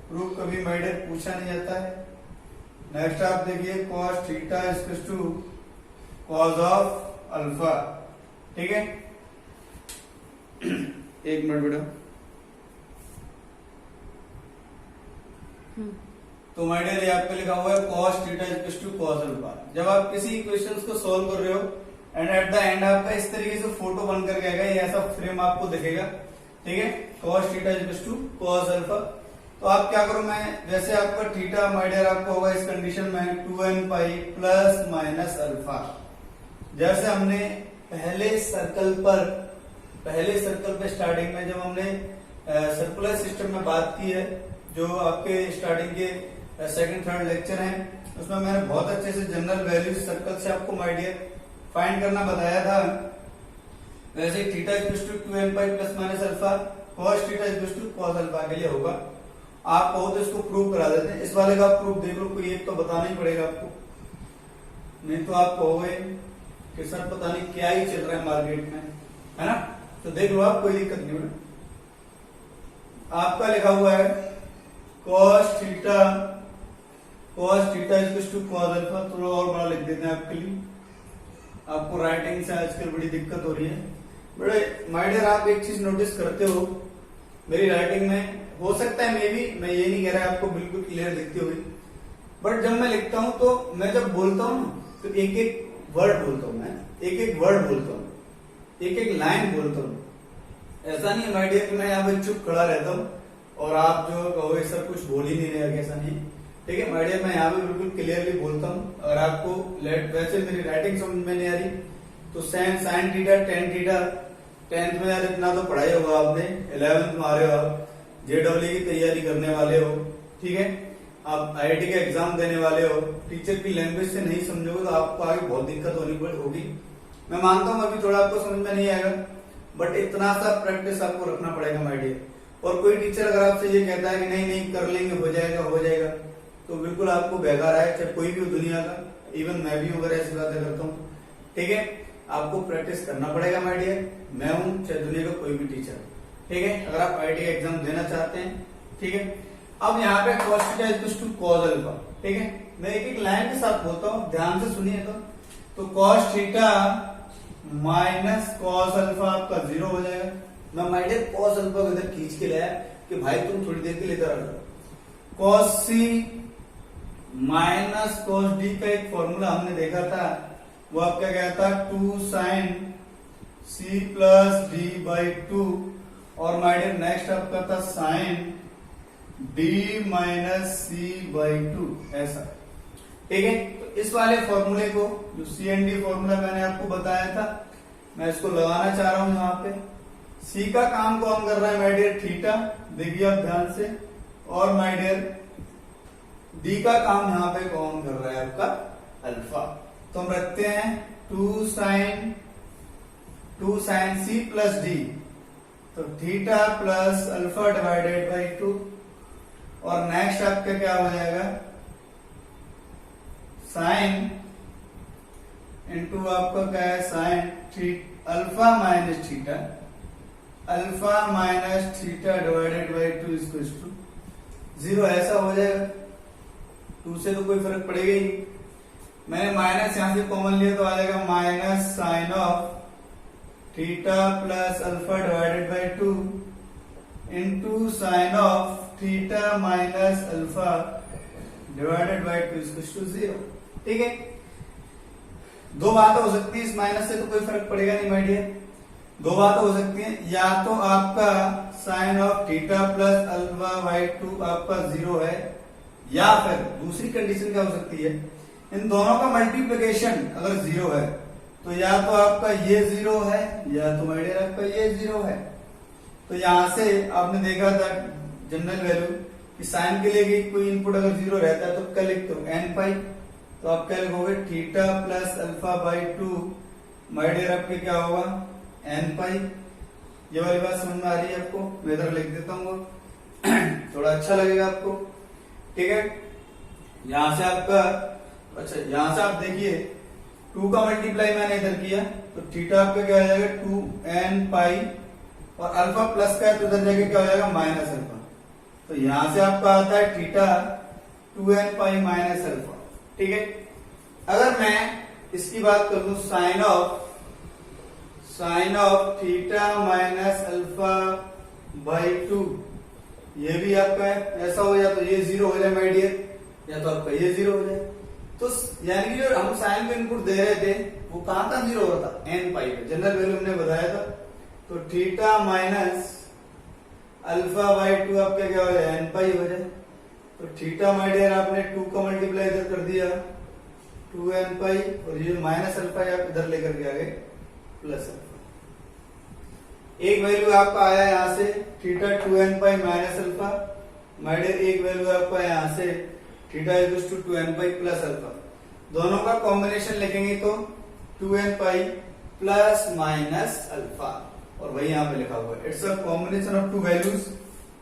S1: प्रूफ कभी माय डियर पूछा नहीं जाता है। नेक्स्ट आप देखिए cos theta equals to cos of alpha, ठीक है। एक मिनट बेटा। तो माय डियर आपका लिखा हुआ है cos theta equals to cos alpha. जब आप किसी इक्वेशंस को सॉल्व कर रहे हो एंड एट द एंड आपका इस तरीके से फोटो बन करके आएगा, ये ऐसा फ्रेम आपको दिखेगा, ठीक है, cos theta equals to cos alpha. तो आप क्या करो, मैं जैसे आपका थीटा माय डियर आपको होगा इस कंडीशन में 2n pi plus minus alpha. जैसे हमने पहले सर्कल पे स्टार्टिंग में जब हमने सर्कुलर सिस्टम में बात की है, जो आपके स्टार्टिंग के सेकंड थर्ड लेक्चर हैं, उसमें मैंने बहुत अच्छे से जनरल वैल्यू सर्कल से आपको माय डियर फाइंड करना बताया था। वैसे theta equals to 2n pi plus minus alpha, cos theta equals to cos alpha के लिए होगा। आप कहो तो इसको प्रूव करा देते हैं। इस वाले का प्रूफ देख लो, कोई एक तो बताना ही पड़ेगा आपको, नहीं तो आप कहोगे कि सर पता नहीं क्या ही चल रहा है मार्केट में, है ना। तो देख लो आप, कोई दिक्कत नहीं है। आपका लिखा हुआ है cos theta equals to cos alpha. थोड़ा और बड़ा लिख देते हैं आपके लिए, आपको राइटिंग से आजकल बड़ी दिक्कत हो रही है। बड़े माय डियर, आप एक चीज नोटिस करते हो मेरी राइटिंग में, हो सकता है मे भी, मैं ये नहीं कह रहा आपको बिल्कुल क्लियर दिखती होगी, बट जब मैं लिखता हूं तो मैं जब बोलता हूं तो एक एक वर्ड बोलता हूं, मैं एक एक वर्ड बोलता हूं, एक एक लाइन बोलता हूं। ऐसा नहीं है माय डियर कि मैं यहाँ पे चुप खड़ा रहता हूँ और आप जो कहोगे सर कुछ बोल ही नहीं रहे, ऐसा नहीं। ठीक है माय डियर, मैं यहाँ पे बिल्कुल क्लियरली बोलता हूँ। अगर आपको वैसे मेरी राइटिंग समझ में नहीं आ रही तो sine theta tan theta, 10th में यार इतना तो पढ़ाई होगा आपने, 11th में आ रहे हो आप, JEE की तैयारी करने वाले हो, ठीक है, आप IIT का एग्जाम देने वाले हो, टीचर की लैंग्वेज से नहीं समझोगे तो आपको आगे बहुत दिक्कत होगी। मैं मानता हूँ अभी थोड़ा आपको समझ में नहीं आएगा, बट इतना सा प्रैक्टिस आपको रखना पड़ेगा माय डियर। और कोई टीचर अगर आपसे ये कहता है कि नहीं नहीं कर लेंगे, हो जाएगा, तो बिल्कुल आपको बेकार है, चाहे कोई भी हो दुनिया का, इवन मैं भी अगर ऐसी बातें करता हूँ। ठीक है, आपको प्रैक्टिस करना पड़ेगा माय डियर, मैं हूं चाहे दुनिया का कोई भी टीचर। ठीक है, अगर आप IIT का एग्जाम देना चाहते हैं। ठीक है, अब यहाँ पे cos theta equals to cos alpha. ठीक है, मैं एक एक लाइन के साथ बोलता हूँ, ध्यान से सुनिए। तो cos theta minus cos alpha आपका 0 हो जाएगा। मैं माय डियर cos अल्फा को इधर खींच के लाया कि भाई तुम थोड़ी देर के लिए इधर आ जाओ। cos C minus cos D का एक फॉर्मूला हमने देखा था, वो आपका क्या था, 2 sin C plus D by 2, और माय डियर नेक्स्ट आपका था sin D minus C by 2, ऐसा। ठीक है, तो इस वाले फॉर्मूले को, जो CND फॉर्मूला मैंने आपको बताया था, मैं इसको लगाना चाह रहा हूं यहाँ पे। C का काम कौन कर रहा है माय डियर, थीटा, देखिए आप ध्यान से, और माय डियर D का काम यहाँ पे कौन कर रहा है, आपका अल्फा। तो हम रखते हैं 2 sin C प्लस D, तो theta plus alpha divided by 2, और नेक्स्ट आपका क्या हो जाएगा, साइन इंटू आपका क्या है, sine alpha minus theta, alpha minus theta divided by 2 equals to 0, ऐसा हो जाएगा। 2 से तो कोई फर्क पड़ेगा ही, मैंने माइनस यहां से कॉमन लिया तो आ जाएगा minus sine of theta plus alpha divided by 2 into sine of theta minus alpha divided by 2 equals to 0। ठीक है, दो बात हो सकती है, इस माइनस से तो कोई फर्क पड़ेगा नहीं माय डियर। दो बात हो सकती है, या तो आपका sine of theta plus alpha by 2 आपका 0 है, या फिर दूसरी कंडीशन क्या हो सकती है, इन दोनों का मल्टीप्लिकेशन अगर 0 है तो या तो आपका ये 0 है, या तो माय डियर आपका ये 0 है। तो यहां से आपने देखा था जनरल वैल्यू कि साइन के लिए कोई इनपुट अगर 0 रहता है तो क्या लिखते हो, n पाई, तो आप क्या लिखोगे, theta plus alpha by 2, my dear आपके क्या होगा, n पाई। ये वाली बात समझ में आ रही है आपको, मैं इधर लिख देता हूँ थोड़ा अच्छा लगेगा आपको। ठीक है, यहां से आपका, अच्छा यहां से आप देखिए 2 का मल्टीप्लाई मैंने इधर किया तो थीटा आपका क्या हो जाएगा, 2n पाई, और अल्फा प्लस का है तो इधर जाके क्या हो जाएगा, माइनस अल्फा। तो यहां से आपका आता है theta 2n pi minus alpha. ठीक है, अगर मैं इसकी बात कर लू, sine of theta minus alpha by 2, ये भी आपका है, ऐसा हो जाए तो ये 0 हो जाए माय डियर, या तो आपका ये 0 हो जाए। तो यानी कि जो हम साइन में इनपुट दे रहे थे वो कहां था, 0 हो रहा था, n पाई पे, जनरल वैल्यू हमने बताया था। तो थीटा माइनस अल्फा बाई 2 आपका क्या हो जाए, n पाई हो जाए। तो थीटा माय डियर आपने 2 का मल्टीप्लाई इधर कर दिया 2n पाई, और ये माइनस अल्फा आप इधर लेकर के आ गए प्लस अल्फा। एक वैल्यू आपका आया यहां से theta 2n pi minus alpha, my dear एक वैल्यू आपका यहां से theta equals to 2n pi plus alpha. दोनों का कॉम्बिनेशन लिखेंगे तो 2n pi plus minus alpha, और वही यहां पे लिखा हुआ है, it's a combination of 2 values,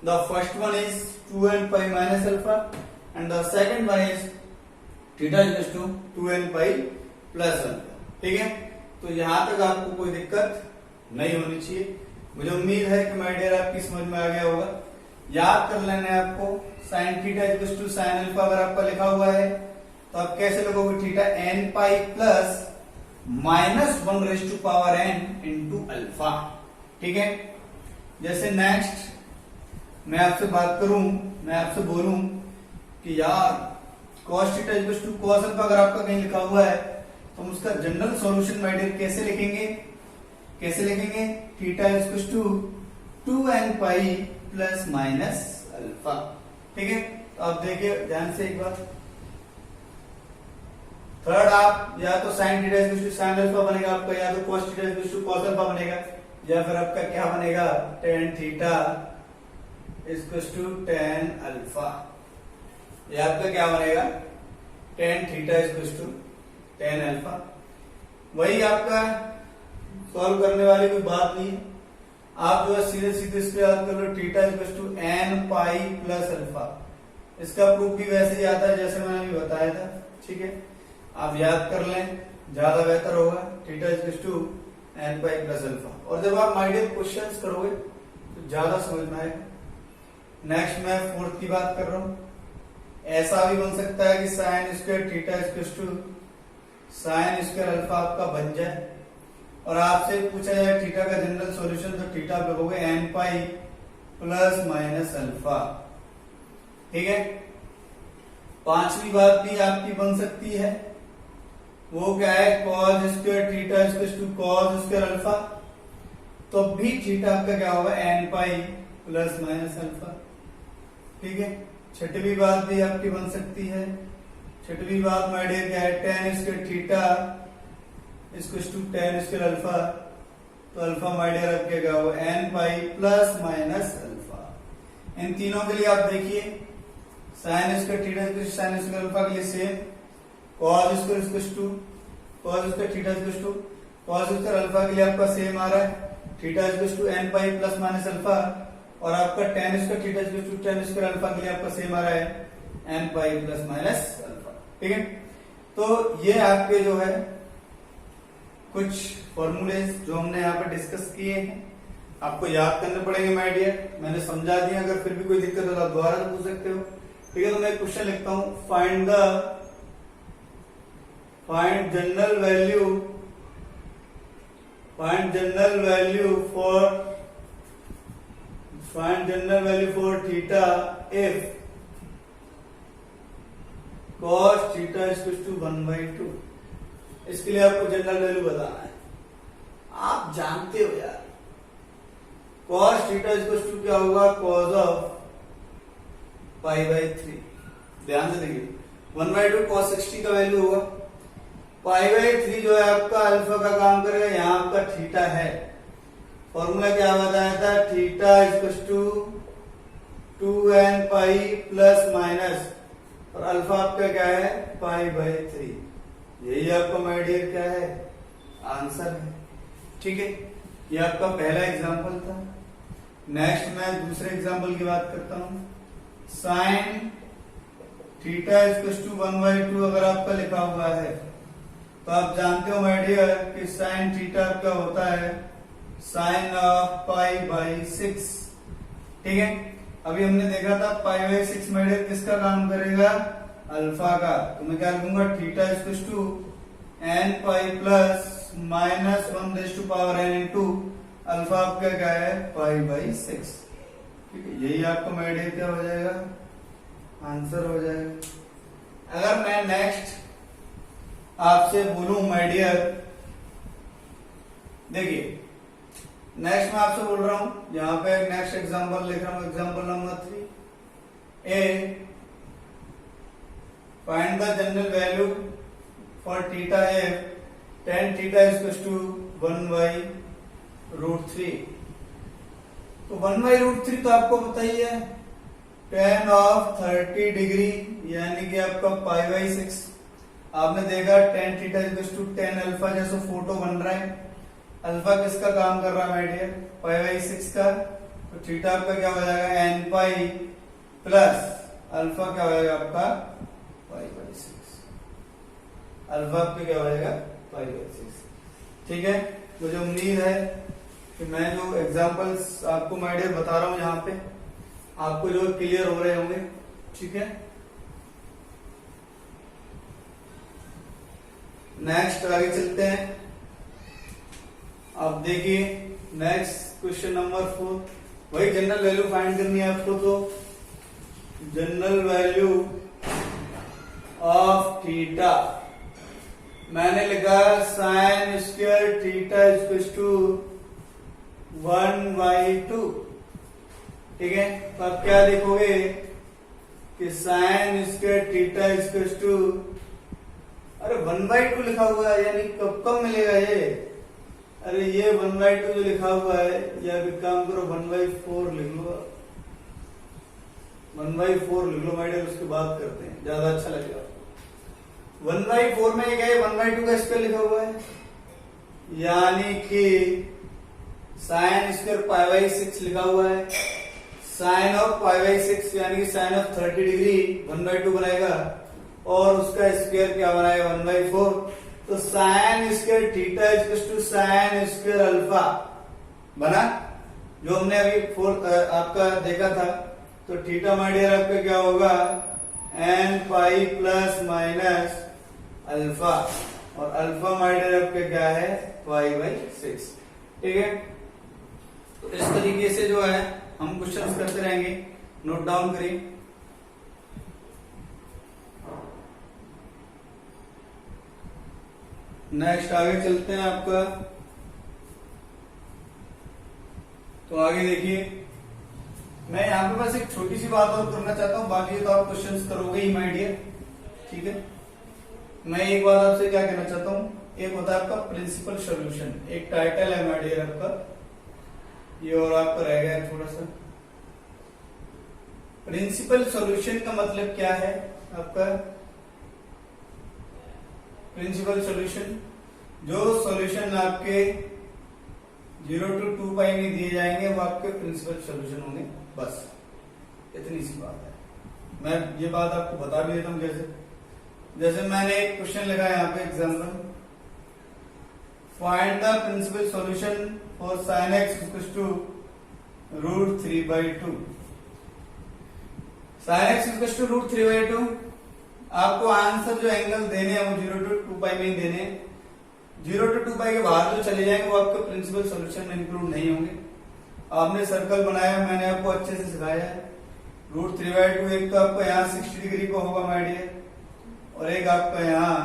S1: the first one is 2n pi minus alpha and the second one is theta equals to 2n pi plus alpha. ठीक है, तो यहां तक आपको कोई दिक्कत नहीं होनी चाहिए। मुझे उम्मीद है कि माय डियर आपकी समझ में आ गया होगा। याद कर लेना है आपको, sine theta equal to sine alpha अगर आपका लिखा हुआ है तो आप कैसे लिखोगे, theta n pi plus minus 1 raise to power n into alpha. ठीक है, जैसे नेक्स्ट मैं आपसे बात करूं, मैं आपसे बोलूं कि यार cos theta equal to cos alpha अगर आपका कहीं लिखा हुआ है तो हम उसका जनरल सॉल्यूशन माय डियर कैसे लिखेंगे, कैसे लिखेंगे, theta equal to 2n pi plus minus alpha. ठीक है, तो आप देखिए ध्यान से एक बार, थर्ड आप या तो sine theta equal to sine alpha बनेगा आपका, या तो cos theta equal to cos alpha बनेगा, या फिर आपका क्या बनेगा, tan theta equal to tan alpha, या आपका क्या बनेगा, tan theta equal to tan alpha. वही आपका सॉल्व करने वाली कोई बात नहीं, आप जो है सीधे सीधे इस पे याद कर लो, theta equal to n pi plus alpha. इसका प्रूफ भी वैसे ही आता है जैसे मैंने अभी बताया था। ठीक है, आप याद कर लें, ज्यादा बेहतर होगा, theta equal to n pi plus alpha. और जब आप माइडियर क्वेश्चंस करोगे तो ज्यादा समझ में आएगा। नेक्स्ट मैं फोर्थ की बात कर रहा हूं, ऐसा भी बन सकता है कि sine square theta equal to sine square alpha आपका बन जाए, और आपसे पूछा जाए थीटा का जनरल सॉल्यूशन, तो थीटा आप लगोगे n pi plus minus alpha. ठीक है, पांचवी बात भी आपकी बन सकती है, वो क्या है, cos square theta equal to cos square alpha, तो भी थीटा आपका क्या होगा, n pi plus minus alpha. ठीक है, छठवीं बात भी आपकी बन सकती है, छठवीं बात माय डियर क्या है, tan square theta equal to tan square alpha, तो अल्फा माय डियर आपके क्या होगा, n pi plus minus alpha. इन तीनों के लिए आप देखिए, sine square theta equal to sine square alpha के लिए same, cos square equal to cos square theta equal to cos square alpha के लिए आपका सेम आ रहा है, theta equal to n pi plus minus alpha, और आपका tan square theta equal to tan square alpha के लिए आपका सेम आ रहा है, n pi plus minus alpha. ठीक है, तो ये आपके जो है कुछ फॉर्मूले जो हमने यहाँ पर डिस्कस किए हैं, आपको याद करने पड़ेंगे माय डियर। मैंने समझा दिया, अगर फिर भी कोई दिक्कत हो तो आप दोबारा पूछ सकते हो। ठीक है, तो मैं क्वेश्चन लिखता हूं, find general value for theta if cos theta equal to 1/2। इसके लिए आपको जनरल वैल्यू बताना है, आप जानते हो यार, cos थीटा इक्वल टू क्या होगा, cos ऑफ π/3। ध्यान से देखिए, 1/2 cos 60 का वैल्यू होगा, π/3 जो है आपका अल्फा का काम करेगा, यहाँ आपका थीटा है, फॉर्मूला क्या बताया था, theta equal to 2n pi plus minus, और अल्फा आपका क्या है, π/3। यही आपका माय डियर क्या है, आंसर है। ठीक है, ये आपका पहला एग्जांपल था। नेक्स्ट मैं दूसरे एग्जांपल की बात करता हूं, साइन थीटा इक्वल टू 1/2 अगर आपका लिखा हुआ है तो आप जानते हो माय डियर कि साइन थीटा आपका होता है साइन ऑफ π/6। ठीक है, अभी हमने देखा था π/6 माय डियर किसका काम करेगा, अल्फा का, तो मैं क्या लिखूंगा, theta equal to n pi plus minus 1 raise to power n into alpha आपका क्या है, π/6। ठीक है, यही आपका माय डियर क्या हो जाएगा, आंसर हो जाएगा। अगर मैं नेक्स्ट आपसे बोलूं माय डियर, देखिए नेक्स्ट मैं आपसे बोल रहा हूं, यहां पे नेक्स्ट एग्जांपल लिख रहा हूं, example number 3 A, find the general value for theta if tan theta equal to 1/√3। तो 1/√3 तो आपको पता ही है, tan ऑफ 30 डिग्री यानी कि आपका π/6। आपने देखा tan theta equal to tan alpha, जैसे फोटो बन रहा है, अल्फा किसका काम कर रहा है माय डियर, π/6 का, तो थीटा आपका क्या हो जाएगा, n पाई प्लस अल्फा क्या हो जाएगा आपका π/6, अल्फा आपका क्या हो जाएगा π/6। ठीक है, मुझे उम्मीद है कि मैं जो एग्जांपल्स आपको माय डियर बता रहा हूं यहाँ पे आपको जो क्लियर हो रहे होंगे, ठीक है। नेक्स्ट आगे चलते हैं। अब देखिए नेक्स्ट क्वेश्चन नंबर 4, वही जनरल वैल्यू फाइंड करनी है आपको। तो जनरल वैल्यू ऑफ थीटा मैंने लिखा sine square theta equal to 1/2, ठीक है। तो आप क्या देखोगे कि sine square theta equal to, अरे 1/2 लिखा हुआ है, यानी कब मिलेगा ये? अरे ये 1/2 जो लिखा हुआ है, या एक काम करो 1/4 लिख लो, 1/4 लिख लो माइडियर, उसके बाद करते हैं, ज्यादा अच्छा लगेगा। 1/4 में क्या है, 1/2 का स्क्वायर लिखा हुआ है, यानी कि साइन स्क्वायर π/6 लिखा हुआ है। साइन ऑफ π/6 यानी कि साइन ऑफ 30 डिग्री 1/2 बनाएगा, और उसका स्क्वायर क्या बनाएगा 1/4। तो sine square theta equal to sine square alpha बना, जो हमने अभी आपका देखा था। तो थीटा माइडियर आपका क्या होगा, n pi plus minus alpha, और अल्फा माइडियर आपका क्या है π/6, ठीक है। तो इस तरीके से जो है हम क्वेश्चंस करते रहेंगे, नोट डाउन करिए। नेक्स्ट आगे चलते हैं आपका। तो आगे देखिए, मैं यहाँ पे बस एक छोटी सी बात और करना चाहता हूँ, बाकी तो आप क्वेश्चंस करोगे ही माय डियर, ठीक है। मैं एक बात आपसे क्या कहना चाहता हूँ, एक होता है आपका प्रिंसिपल सॉल्यूशन, एक टाइटल है माय डियर आपका ये, और आपका रह गया थोड़ा सा। प्रिंसिपल सॉल्यूशन का मतलब क्या है आपका? प्रिंसिपल सॉल्यूशन, जो सॉल्यूशन आपके 0 to 2 पाई में दिए जाएंगे वो आपके प्रिंसिपल सॉल्यूशन होंगे, बस इतनी सी बात है। मैं ये बात आपको बता भी देता हूं, जैसे मैंने एक क्वेश्चन लिखा है यहाँ पे example, find the principal solution for sin x equal to √3/2। sin x equal to √3/2, आपको आंसर जो एंगल देने हैं वो 0 to 2 पाई में ही देने हैं। 0 to 2 पाई के बाहर जो चले जाएंगे वो आपके प्रिंसिपल सॉल्यूशन में इंक्लूड नहीं होंगे। आपने सर्कल बनाया, मैंने आपको अच्छे से सिखाया है। √3/2 एक तो आपका यहाँ 60 डिग्री को होगा माय डियर, और एक आपका यहाँ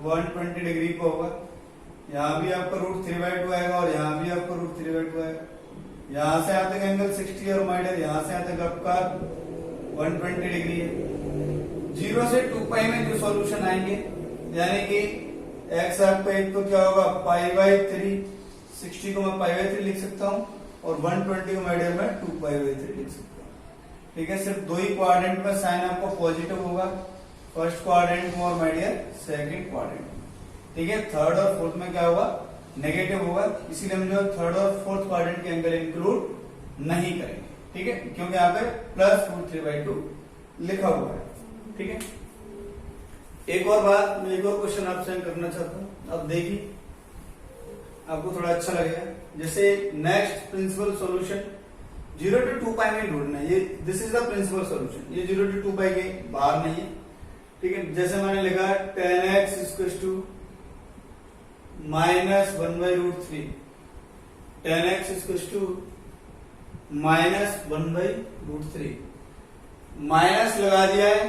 S1: 120 डिग्री को होगा। यहाँ भी आपका √3/2 आएगा, और यहाँ भी आपका √3/2 आएगा। यहाँ से यहाँ तक एंगल 60 और माय डियर यहाँ से यहाँ तक आपका 120 डिग्री है। 0 से 2 पाई में जो सॉल्यूशन आएंगे, यानी कि x आपका एक तो क्या होगा π/3, 60 को मैं π/3 लिख सकता हूँ, और 120 को माय डियर मैं 2π/3 लिख सकता हूँ, ठीक है। सिर्फ दो ही क्वाड्रेंट में साइन आपका पॉजिटिव होगा, फर्स्ट क्वाड्रेंट में और माय डियर सेकंड क्वाड्रेंट में, ठीक है। थर्ड और फोर्थ में क्या होगा, नेगेटिव होगा, इसीलिए हम जो थर्ड और फोर्थ क्वाड्रेंट के एंगल इंक्लूड नहीं करेंगे, ठीक है, क्योंकि यहाँ पे प्लस √3/2 लिखा हुआ है, ठीक है। एक और बात, मैं एक और क्वेश्चन आपसे करना चाहता हूं, अब देखिए आपको थोड़ा अच्छा लगेगा। जैसे next principal solution 0 to 2 pi में ढूंढना है, ये this is the principal solution, ये 0 to 2 पाई के बाहर नहीं है, ठीक है। जैसे मैंने लिखा tan x equal to -1/√3, tan x equal to -1/√3, minus लगा दिया है।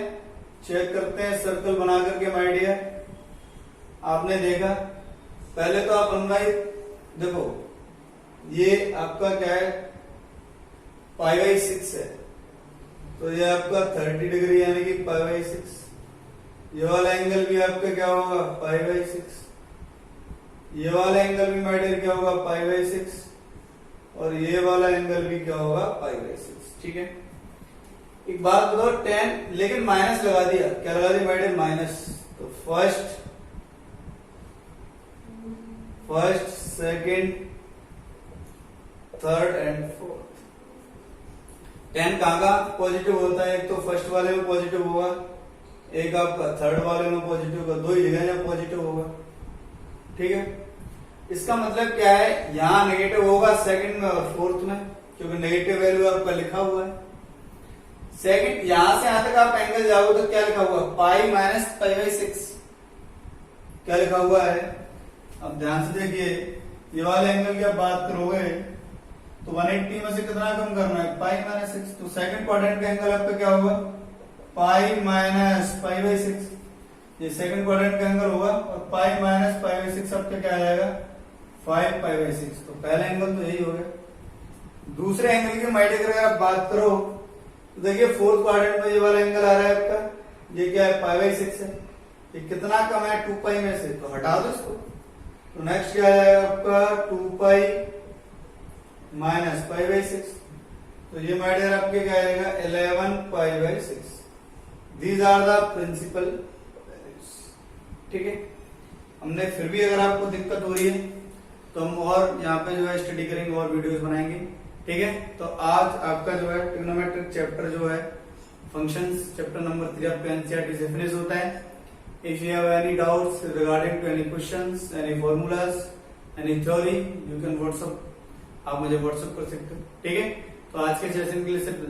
S1: चेक करते हैं सर्कल बना करके माय डियर, आपने देखा पहले तो आप 1/, देखो ये आपका क्या है π/6 है, तो ये आपका 30 डिग्री यानी कि π/6। ये वाला एंगल भी आपका क्या होगा π/6, ये वाला एंगल भी माय डियर क्या होगा π/6, और ये वाला एंगल भी क्या होगा π/6, ठीक है। एक बात बताओ, 10 लेकिन माइनस लगा दिया, क्या लगा दिया माय डियर माइनस, तो first second third and fourth 10 कहाँ का पॉजिटिव होता है, एक तो फर्स्ट वाले में पॉजिटिव होगा, एक आपका थर्ड वाले में पॉजिटिव होगा, दो ही जगह पॉजिटिव होगा, ठीक है। इसका मतलब क्या है, यहाँ नेगेटिव होगा सेकंड में और फोर्थ में, क्योंकि नेगेटिव वैल्यू आपका लिखा हुआ है। सेकंड यहां से यहां तक आप एंगल जाओगे तो क्या लिखा हुआ पाई माइनस पाई बाई 6 क्या लिखा हुआ है। अब ध्यान से देखिए ये वाले एंगल की आप बात करोगे तो 180 में से कितना कम करना है पाई माइनस 6 तो सेकंड क्वाड्रेंट का एंगल आपका क्या होगा पाई माइनस पाई बाई 6 ये सेकंड क्वाड्रेंट का एंगल होगा और पाई माइनस पाई बाई 6 आपका क्या आ जाएगा 5 पाई बाई 6 तो पहला एंगल तो यही हो गया। दूसरे एंगल की माइट अगर आप बात करो तो देखिए फोर्थ क्वाड्रेंट में ये वाला एंगल आ रहा है आपका ये क्या है पाई बाई 6 है ये कितना कम है 2 पाई में से तो हटा दो इसको तो नेक्स्ट क्या आएगा आपका 2 पाई माइनस पाई बाई 6 तो ये माइडियर आपके क्या आएगा 11 pi by 6 these are the principal values. ठीक है हमने फिर भी अगर आपको दिक्कत हो रही है तो हम और यहाँ पे जो है स्टडी करेंगे और वीडियोस बनाएंगे। ठीक है तो आज आपका जो है ट्रिग्नोमेट्रिक चैप्टर जो है फंक्शंस चैप्टर नंबर 3 आपका एनसीईआरटी से फिनिश होता है। If you have any doubts regarding to any questions any formulas any theory you can WhatsApp आप मुझे व्हाट्सएप कर सकते हो। ठीक है तो आज के सेशन के लिए सिर्फ